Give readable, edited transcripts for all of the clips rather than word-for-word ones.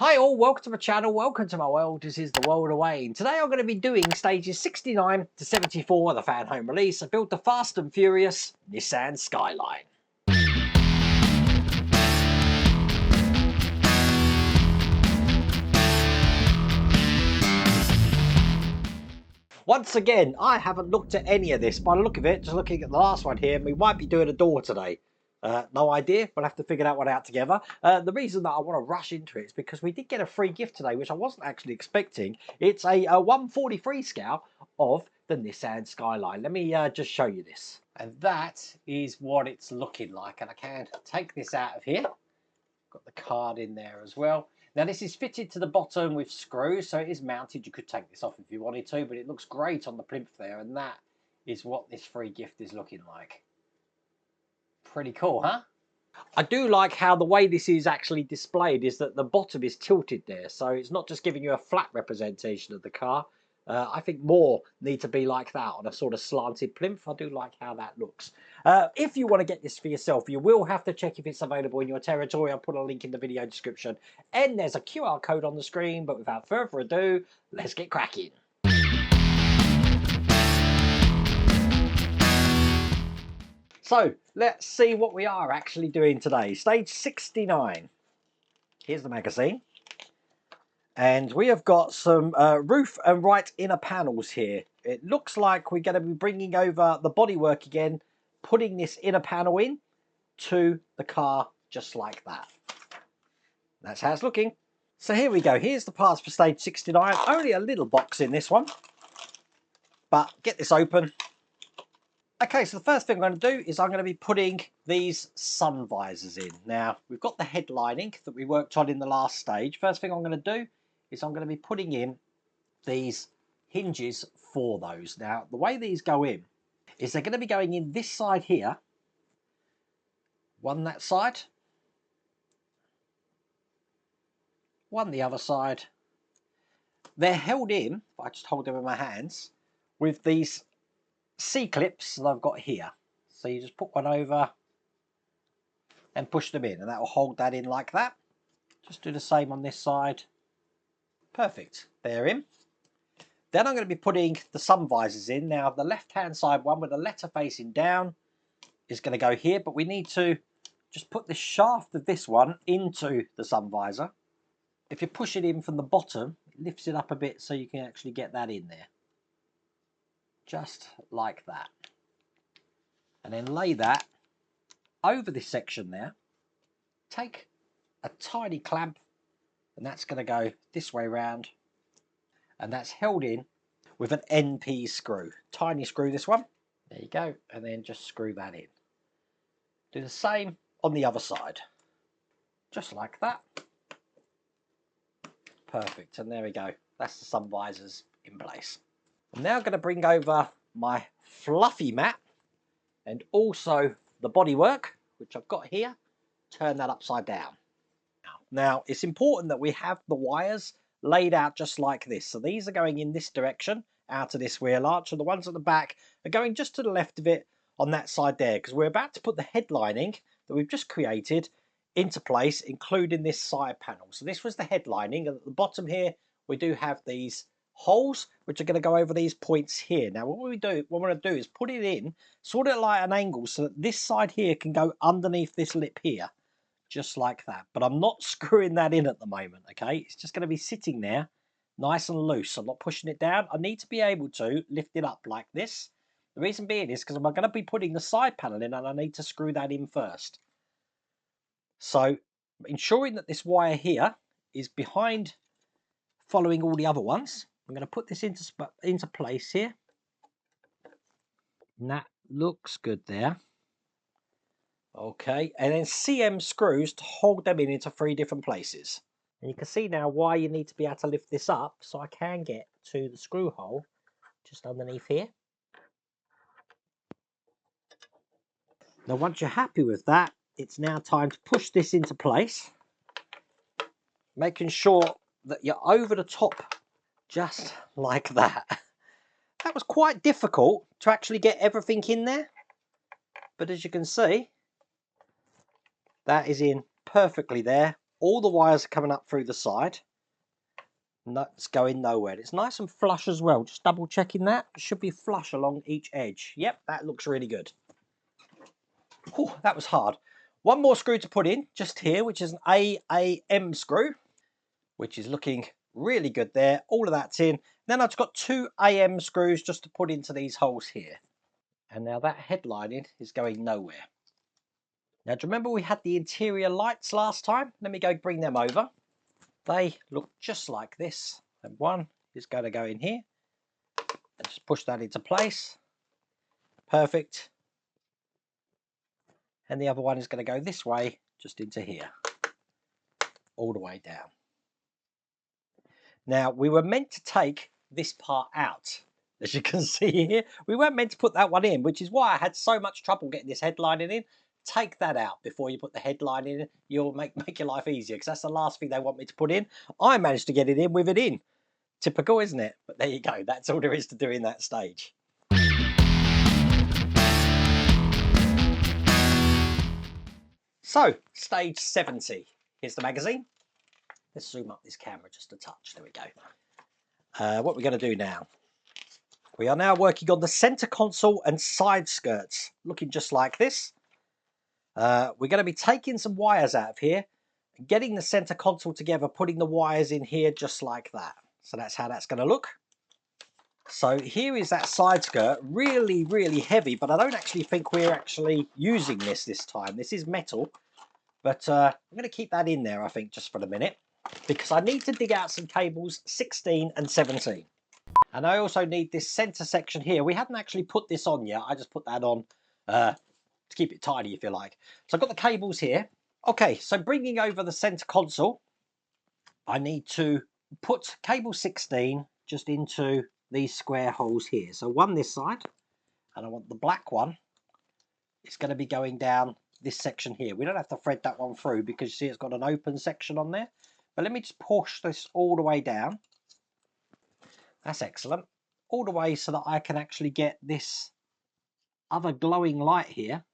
Hi all, welcome to my channel, welcome to my world. This is the world of Wayne. Today I'm going to be doing stages 69 to 74 of the Fanhome release. I built the Fast and Furious Nissan Skyline. Once again, I haven't looked at any of this. By the look of it, just looking at the last one here, we might be doing a door today. No idea, we'll have to figure that one out together. The reason that I want to rush into it is because we did get a free gift today, which I wasn't actually expecting. It's a 143 scale of the Nissan Skyline. Let me just show you this. And that is what it's looking like. And I can take this out of here. Got the card in there as well. Now this is fitted to the bottom with screws, so it is mounted. You could take this off if you wanted to, but it looks great on the plinth there, and that is what this free gift is looking like. Pretty cool, huh? I do like how the way this is actually displayed is that the bottom is tilted there, so it's not just giving you a flat representation of the car. I think more need to be like that on a sort of slanted plinth. I do like how that looks. If you want to get this for yourself, you will have to check if it's available in your territory. I'll put a link in the video description. And there's a QR code on the screen, but without further ado, let's get cracking. So, let's see what we are actually doing today. Stage 69. Here's the magazine. And we have got some roof and right inner panels here. It looks like we're going to be bringing over the bodywork again, putting this inner panel in to the car just like that. That's how it's looking. So here we go. Here's the parts for stage 69. Only a little box in this one. But get this open. Okay, so the first thing I'm going to do is I'm going to be putting these sun visors in. Now, we've got the headlining that we worked on in the last stage. First thing I'm going to do is I'm going to be putting in these hinges for those. Now, the way these go in is they're going to be going in this side here, one that side, one the other side. They're held in, if I just hold them in my hands, with these C-clips that I've got here. So you just put one over and push them in, and that will hold that in like that. Just do the same on this side. Perfect, they're in. Then I'm going to be putting the sun visors in. Now the left hand side one with the letter facing down is going to go here, but we need to just put the shaft of this one into the sun visor. If you push it in from the bottom, it lifts it up a bit so you can actually get that in there. Just like that. And then lay that over this section there. Take a tiny clamp, and that's going to go this way round, and that's held in with an NP screw. Tiny screw, this one. There you go, and then just screw that in. Do the same on the other side. Just like that. Perfect, and there we go. That's the sun visors in place. I'm now going to bring over my fluffy mat and also the bodywork, which I've got here. Turn that upside down. Now, it's important that we have the wires laid out just like this. So these are going in this direction, out of this wheel arch, and the ones at the back are going just to the left of it on that side there, because we're about to put the headlining that we've just created into place, including this side panel. So this was the headlining, and at the bottom here, we do have these holes, which are going to go over these points here. Now, what we want to do is put it in sort of like an angle so that this side here can go underneath this lip here. Just like that, but I'm not screwing that in at the moment, okay? It's just going to be sitting there nice and loose. I'm not pushing it down. I need to be able to lift it up like this. The reason being is because I'm going to be putting the side panel in, and I need to screw that in first. So ensuring that this wire here is behind following all the other ones, I'm going to put this into place here, and that looks good there. Okay, and then CM screws to hold them in into 3 different places. And you can see now why you need to be able to lift this up, so I can get to the screw hole just underneath here. Now once you're happy with that, it's now time to push this into place, making sure that you're over the top just like that. That was quite difficult to actually get everything in there, but as you can see, that is in perfectly there. all the wires are coming up through the side. That's going nowhere. It's nice and flush as well. Just double checking that. It should be flush along each edge. Yep, that looks really good. Oh, that was hard. One more screw to put in just here, which is an AAM screw, which is looking really good there. All of that's in. Then I've got 2 AM screws just to put into these holes here. And now that headlining is going nowhere. Now, do you remember we had the interior lights last time? Let me go bring them over. They look just like this. And one is going to go in here. And just push that into place. Perfect. And the other one is going to go this way, just into here. All the way down. Now, we were meant to take this part out. As you can see here, we weren't meant to put that one in, which is why I had so much trouble getting this headlining in. Take that out before you put the headline in. You'll make your life easier, because that's the last thing they want me to put in. I managed to get it in with it in. Typical, isn't it? But there you go. That's all there is to do in that stage. So, stage 70. Here's the magazine. Let's zoom up this camera just a touch. There we go. What we're going to do now. We are now working on the centre console and side skirts, looking just like this. We're going to be taking some wires out of here, getting the centre console together, putting the wires in here just like that. So that's how that's going to look. So here is that side skirt, really, really heavy, but I don't actually think we're actually using this time. This is metal, but I'm going to keep that in there, I think, just for the minute, because I need to dig out some cables 16 and 17. And I also need this centre section here. We hadn't actually put this on yet. I just put that on to keep it tidy, if you like. So I've got the cables here. Okay, so bringing over the centre console, I need to put cable 16 just into these square holes here. So one this side, and I want the black one. It's going to be going down this section here. We don't have to thread that one through because you see it's got an open section on there. But let me just push this all the way down. That's excellent. All the way so that I can actually get this other glowing light here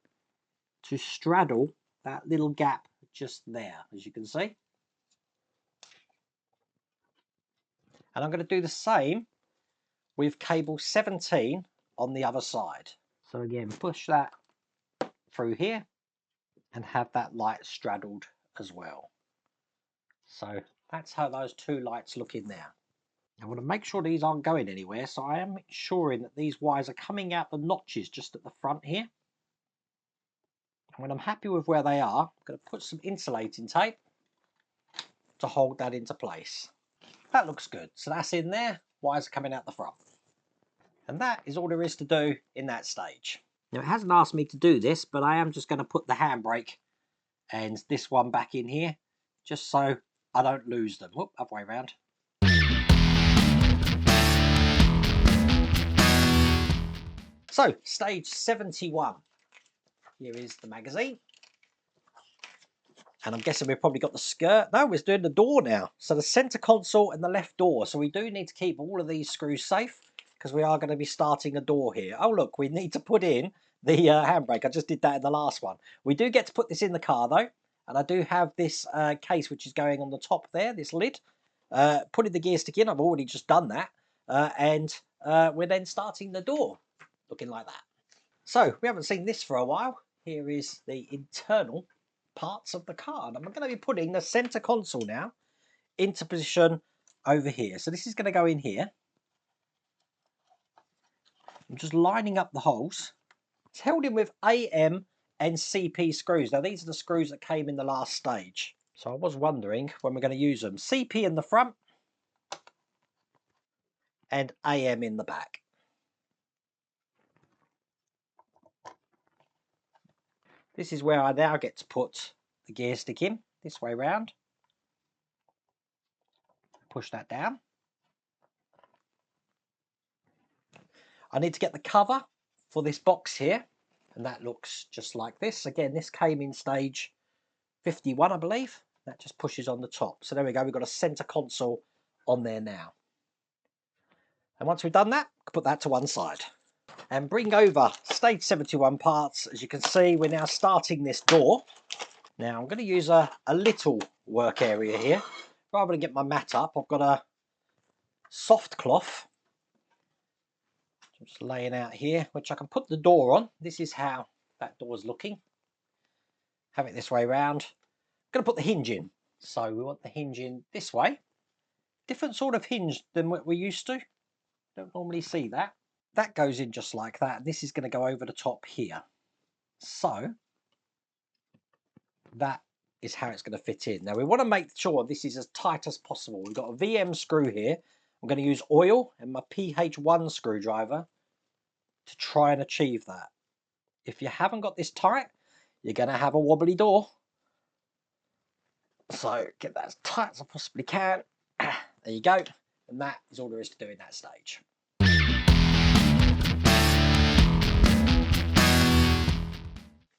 to straddle that little gap just there, as you can see. And I'm going to do the same with cable 17 on the other side. So again, push that through here and have that light straddled as well. So that's how those 2 lights look in there. I want to make sure these aren't going anywhere, so I am ensuring that these wires are coming out the notches just at the front here. And when I'm happy with where they are, I'm going to put some insulating tape to hold that into place. That looks good. So that's in there, wires are coming out the front. And that is all there is to do in that stage. Now, it hasn't asked me to do this, but I am just going to put the handbrake and this one back in here, just so I don't lose them. Whoop, other way around. So, stage 71. Here is the magazine. And I'm guessing we've probably got the skirt. No, we're doing the door now. So the centre console and the left door. So we do need to keep all of these screws safe, because we are going to be starting a door here. Oh, look, we need to put in the handbrake. I just did that in the last one. We do get to put this in the car, though. And I do have this case, which is going on the top there, this lid. Putting the gear stick in. I've already just done that. And we're then starting the door, looking like that. So, we haven't seen this for a while. Here is the internal parts of the car. And I'm going to be putting the centre console now into position over here. So this is going to go in here. I'm just lining up the holes. It's held in with AM and CP screws. Now these are the screws that came in the last stage. So I was wondering when we're going to use them. CP in the front and AM in the back. This is where I now get to put the gear stick in, this way round. Push that down. I need to get the cover for this box here, and that looks just like this. Again, this came in stage 51, I believe. That just pushes on the top. So there we go, we've got a centre console on there now. And once we've done that, put that to one side. And bring over stage 71 parts. As you can see, we're now starting this door. Now I'm going to use a little work area here. Rather than get my mat up, I've got a soft cloth just laying out here, which I can put the door on. This is how that door's looking. Have it this way round. I'm going to put the hinge in. So we want the hinge in this way. Different sort of hinge than what we're used to. Don't normally see that. That goes in just like that. This is going to go over the top here. So that is how it's going to fit in. Now we want to make sure this is as tight as possible. We've got a VM screw here. I'm going to use oil and my PH1 screwdriver to try and achieve that. If you haven't got this tight, you're going to have a wobbly door. So get that as tight as I possibly can. There you go. And that is all there is to do in that stage.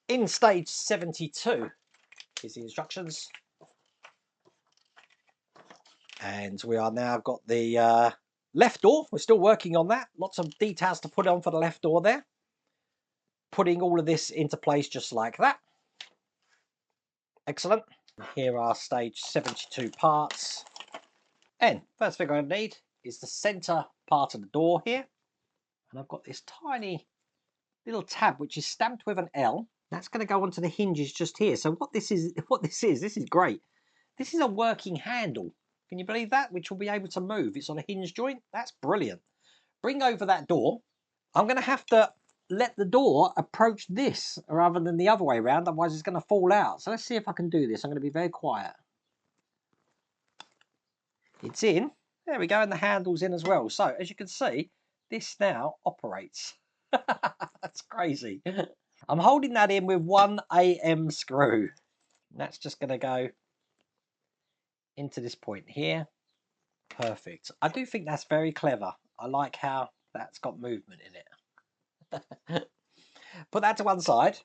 In stage 72, here's the instructions. And we are now got the left door. We're still working on that. Lots of details to put on for the left door there. Putting all of this into place just like that. Excellent. Here are stage 72 parts. And first thing I need is the center part of the door here. And I've got this tiny little tab which is stamped with an L. That's going to go onto the hinges just here. So this is great. This is a working handle. Can you believe that? Which will be able to move. It's on a hinge joint. That's brilliant. Bring over that door. I'm going to have to let the door approach this rather than the other way around. Otherwise it's going to fall out. So let's see if I can do this. I'm going to be very quiet. It's in. There we go. And the handle's in as well. So as you can see, this now operates. That's crazy. I'm holding that in with 1 AM screw. And that's just going to go into this point here. Perfect. I do think that's very clever. I like how that's got movement in it. Put that to one side.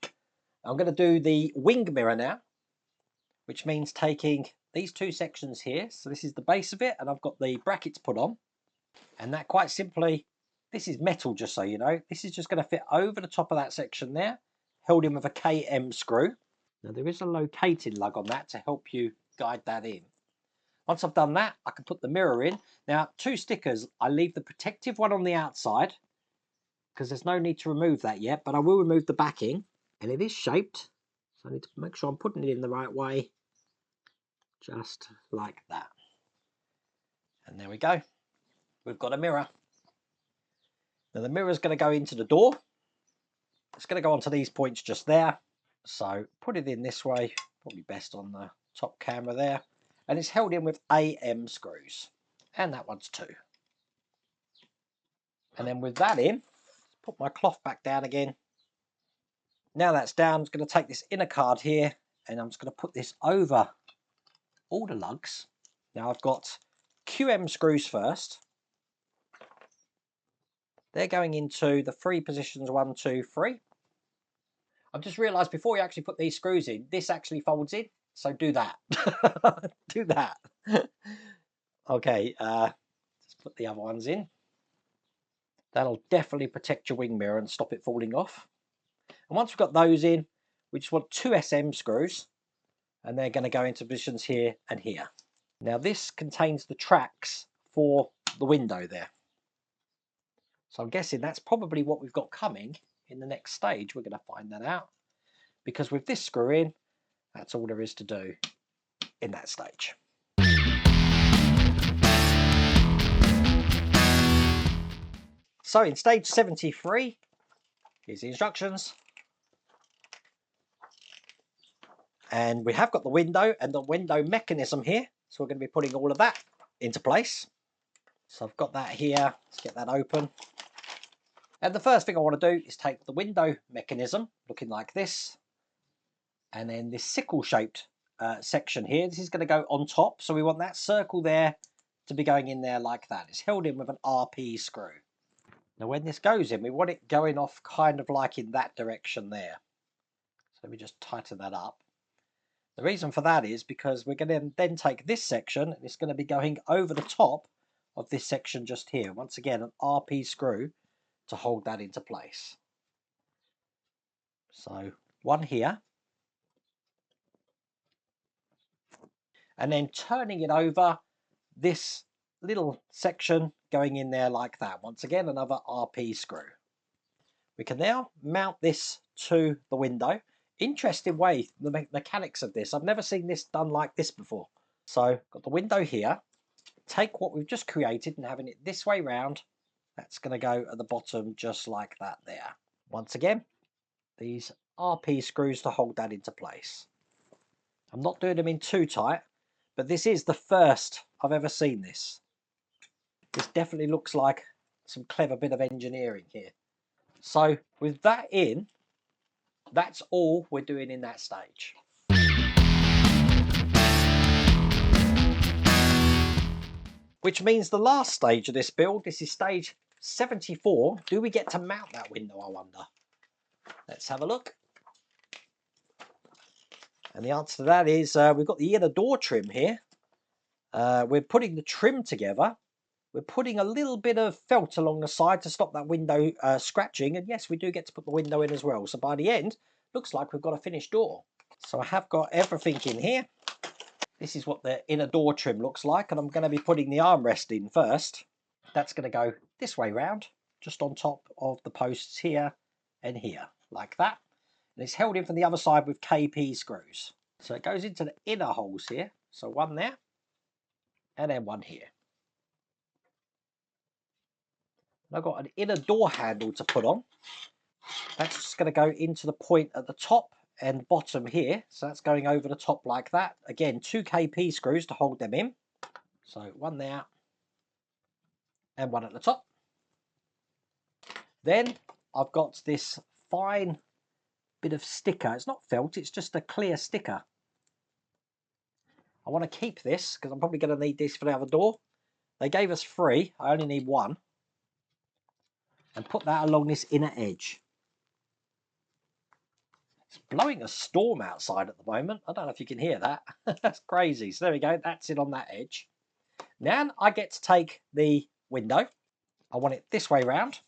I'm going to do the wing mirror now, which means taking these two sections here. So this is the base of it, and I've got the brackets put on. And that quite simply, this is metal, just so you know. This is just going to fit over the top of that section there, held in with a KM screw. Now there is a locating lug on that to help you guide that in. Once I've done that, I can put the mirror in. Now, 2 stickers. I leave the protective one on the outside because there's no need to remove that yet, but I will remove the backing. And it is shaped, so I need to make sure I'm putting it in the right way, just like that. And there we go. We've got a mirror. Now the mirror is going to go into the door. It's going to go onto these points just there. So put it in this way, probably best on the top camera there. And it's held in with AM screws. And that one's 2. And then with that in, put my cloth back down again. Now that's down, I'm just going to take this inner card here and I'm just going to put this over all the lugs. Now I've got QM screws first. They're going into the 3 positions, 1, 2, 3. I've just realised before you actually put these screws in, this actually folds in. So do that. Do that. Okay, let's put the other ones in. That'll definitely protect your wing mirror and stop it falling off. And once we've got those in, we just want 2 SM screws. And they're going to go into positions here and here. Now this contains the tracks for the window there. So I'm guessing that's probably what we've got coming in the next stage. We're going to find that out. Because with this screw in, that's all there is to do in that stage. So in stage 73, here's the instructions. And we have got the window and the window mechanism here. So we're going to be putting all of that into place. So I've got that here. Let's get that open. And the first thing I want to do is take the window mechanism, looking like this. And then this sickle-shaped section here. This is going to go on top. So we want that circle there to be going in there like that. It's held in with an RP screw. Now when this goes in, we want it going off kind of like in that direction there. So let me just tighten that up. The reason for that is because we're going to then take this section and it's going to be going over the top of this section just here. Once again, an RP screw to hold that into place. So one here. and then turning it over, this little section going in there like that. Once again, another RP screw. We can now mount this to the window. Interesting way, the mechanics of this. I've never seen this done like this before. So, got the window here. Take what we've just created and having it this way round. That's going to go at the bottom just like that there. Once again, these RP screws to hold that into place. I'm not doing them in too tight, but this is the first I've ever seen this. This definitely looks like some clever bit of engineering here. So with that in, that's all we're doing in that stage. Which means the last stage of this build, this is stage 74. Do we get to mount that window, I wonder? Let's have a look. And the answer to that is we've got the inner door trim here. We're putting the trim together. We're putting a little bit of felt along the side to stop that window scratching. And yes, we do get to put the window in as well. So by the end, looks like we've got a finished door. So I have got everything in here. This is what the inner door trim looks like. And I'm going to be putting the armrest in first. That's going to go this way round, just on top of the posts here and here, like that. And it's held in from the other side with KP screws. So it goes into the inner holes here. So one there, and then one here. And I've got an inner door handle to put on. That's just going to go into the point at the top and bottom here. So that's going over the top like that. Again, 2 KP screws to hold them in. So one there, and one at the top. Then I've got this fine bit of sticker. It's not felt, it's just a clear sticker. I want to keep this because I'm probably going to need this for the other door. They gave us 3, I only need 1. And put that along this inner edge. It's blowing a storm outside at the moment. I don't know if you can hear that. That's crazy. So there we go, that's it on that edge. Now I get to take the window. I want it this way round.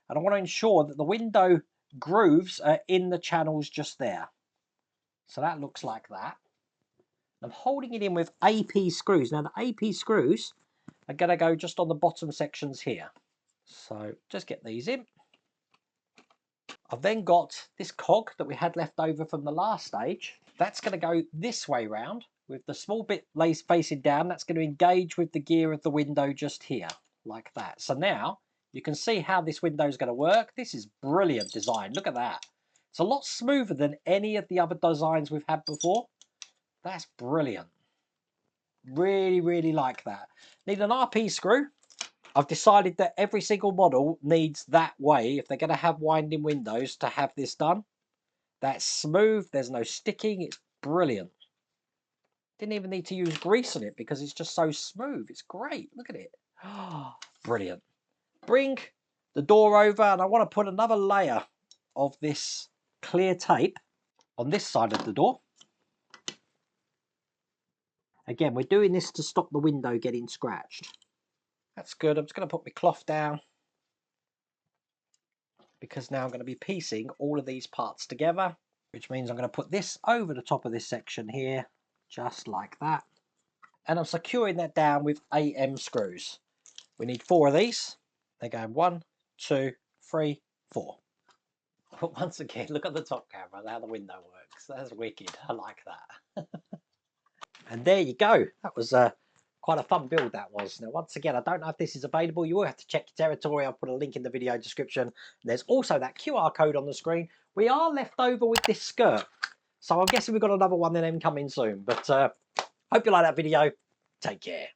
And I want to ensure that the window grooves are in the channels just there. So that looks like that. I'm holding it in with AP screws. Now the AP screws are going to go just on the bottom sections here. So just get these in. I've then got this cog that we had left over from the last stage. That's going to go this way round with the small bit lace facing down. That's going to engage with the gear of the window just here, like that. So now you can see how this window is going to work. This is brilliant design. Look at that. It's a lot smoother than any of the other designs we've had before. That's brilliant. Really, really like that. Need an RP screw. I've decided that every single model needs that way, if they're going to have winding windows, to have this done. That's smooth, there's no sticking, it's brilliant. Didn't even need to use grease on it because it's just so smooth. It's great, look at it. Oh, brilliant. Bring the door over, and I want to put another layer of this clear tape on this side of the door. Again, we're doing this to stop the window getting scratched. That's good. I'm just going to put my cloth down because now I'm going to be piecing all of these parts together, which means I'm going to put this over the top of this section here, just like that. And I'm securing that down with AM screws. We need 4 of these. They're going 1, 2, 3, 4. But once again, look at the top camera, how the window works. That's wicked. I like that. And there you go. That was quite a fun build, that was. Now, once again, I don't know if this is available. You will have to check your territory. I'll put a link in the video description. There's also that QR code on the screen. We are left over with this skirt. So I'm guessing we've got another one of them coming soon. But hope you like that video. Take care.